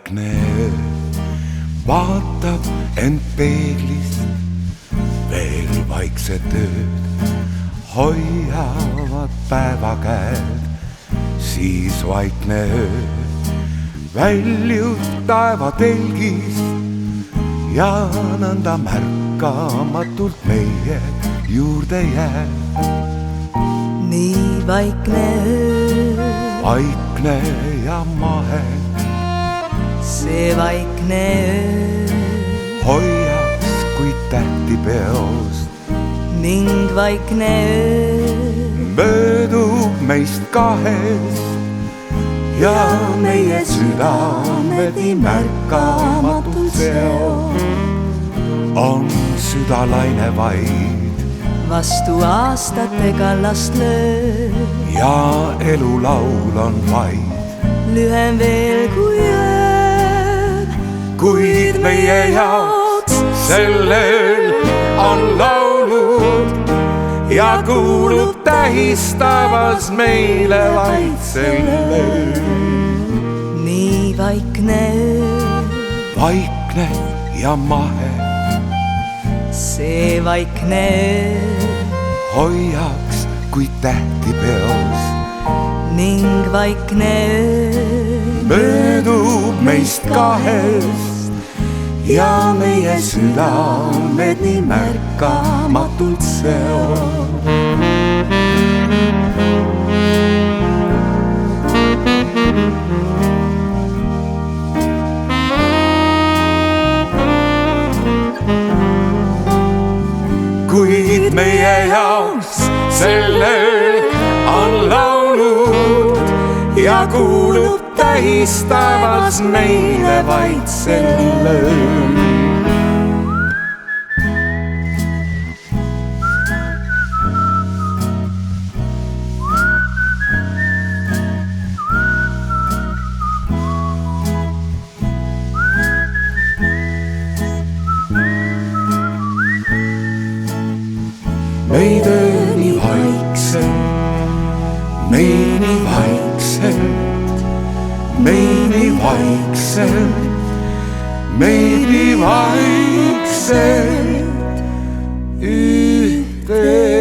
vaikne öö vaatab end peeglist, veel vaiksed ööd hoiavad päevakäed, siis vaikne öö väljub taevatelgist ja nõnda märkamatult meie juurde jääb. Nii vaikne öö, vaikne ja mahe, see vaikne öö hoiaks kui tähti peost. Ning vaikne öö möödub meist kahest ja meie südamed nii märkamatult seob. On südalaine vaid vastu aastate kallast lööb ja elulaul on vaid lühem veel kui ööb, kuid meie jaoks sel ööl on laulud ja kuulub tähistavas meile vaid sel ööl. nii vaikne öö, vaikne ja mahe, see vaikne öö hoiaks kui tähti peos. ning vaikne öö möödub meist kahest ja meie südamed nii märkamatult seob. kuid meie jaoks sel ööl on laulud ja kuulub tähistavas meile vaid sel ööl. meid öö nii vaikselt, meid nii vaikselt, meid nii vaikselt, meid nii vaikselt ühte